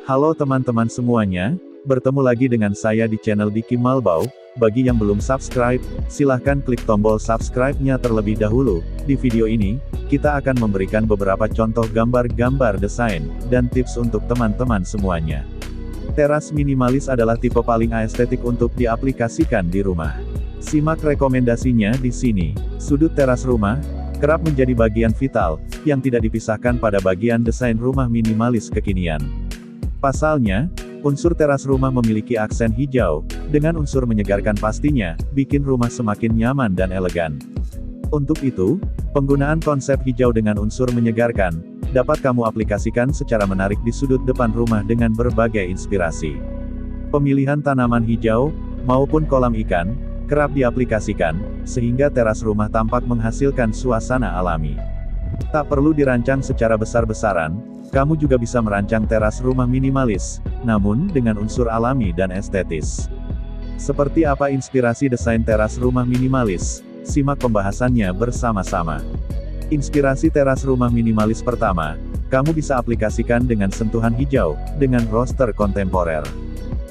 Halo teman-teman semuanya, bertemu lagi dengan saya di channel Diki Malbau. Bagi yang belum subscribe, silahkan klik tombol subscribe-nya terlebih dahulu. Di video ini, kita akan memberikan beberapa contoh gambar-gambar desain, dan tips untuk teman-teman semuanya. Teras minimalis adalah tipe paling estetik untuk diaplikasikan di rumah. Simak rekomendasinya di sini. Sudut teras rumah kerap menjadi bagian vital, yang tidak dipisahkan pada bagian desain rumah minimalis kekinian. Pasalnya, unsur teras rumah memiliki aksen hijau, dengan unsur menyegarkan pastinya, bikin rumah semakin nyaman dan elegan. Untuk itu, penggunaan konsep hijau dengan unsur menyegarkan, dapat kamu aplikasikan secara menarik di sudut depan rumah dengan berbagai inspirasi. Pemilihan tanaman hijau, maupun kolam ikan, kerap diaplikasikan, sehingga teras rumah tampak menghasilkan suasana alami. Tak perlu dirancang secara besar-besaran, kamu juga bisa merancang teras rumah minimalis, namun dengan unsur alami dan estetis. Seperti apa inspirasi desain teras rumah minimalis? Simak pembahasannya bersama-sama. Inspirasi teras rumah minimalis pertama, kamu bisa aplikasikan dengan sentuhan hijau, dengan roster kontemporer.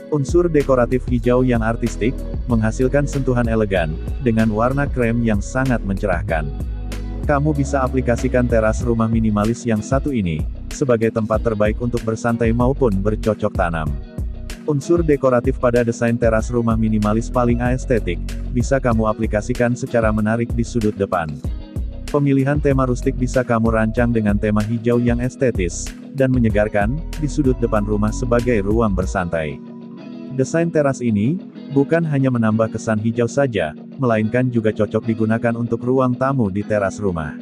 Unsur dekoratif hijau yang artistik, menghasilkan sentuhan elegan, dengan warna krem yang sangat mencerahkan. Kamu bisa aplikasikan teras rumah minimalis yang satu ini, sebagai tempat terbaik untuk bersantai maupun bercocok tanam. Unsur dekoratif pada desain teras rumah minimalis paling estetik, bisa kamu aplikasikan secara menarik di sudut depan. Pemilihan tema rustik bisa kamu rancang dengan tema hijau yang estetis, dan menyegarkan, di sudut depan rumah sebagai ruang bersantai. Desain teras ini, bukan hanya menambah kesan hijau saja, melainkan juga cocok digunakan untuk ruang tamu di teras rumah.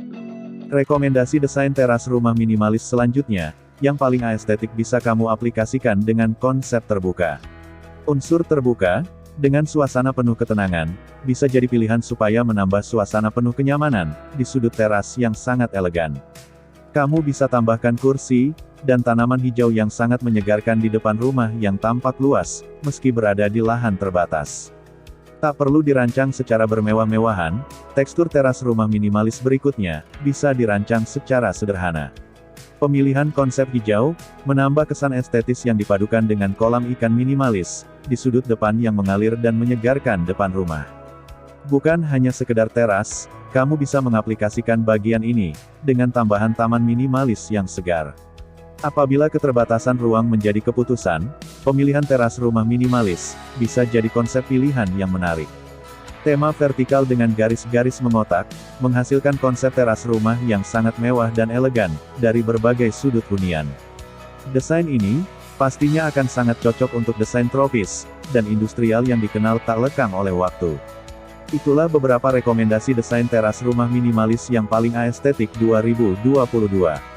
Rekomendasi desain teras rumah minimalis selanjutnya, yang paling estetik bisa kamu aplikasikan dengan konsep terbuka. Unsur terbuka, dengan suasana penuh ketenangan, bisa jadi pilihan supaya menambah suasana penuh kenyamanan, di sudut teras yang sangat elegan. Kamu bisa tambahkan kursi, dan tanaman hijau yang sangat menyegarkan di depan rumah yang tampak luas, meski berada di lahan terbatas. Tak perlu dirancang secara bermewah-mewahan, tekstur teras rumah minimalis berikutnya, bisa dirancang secara sederhana. Pemilihan konsep hijau, menambah kesan estetis yang dipadukan dengan kolam ikan minimalis, di sudut depan yang mengalir dan menyegarkan depan rumah. Bukan hanya sekedar teras, kamu bisa mengaplikasikan bagian ini, dengan tambahan taman minimalis yang segar. Apabila keterbatasan ruang menjadi keputusan, pemilihan teras rumah minimalis, bisa jadi konsep pilihan yang menarik. Tema vertikal dengan garis-garis mengotak, menghasilkan konsep teras rumah yang sangat mewah dan elegan, dari berbagai sudut hunian. Desain ini, pastinya akan sangat cocok untuk desain tropis, dan industrial yang dikenal tak lekang oleh waktu. Itulah beberapa rekomendasi desain teras rumah minimalis yang paling estetik 2022.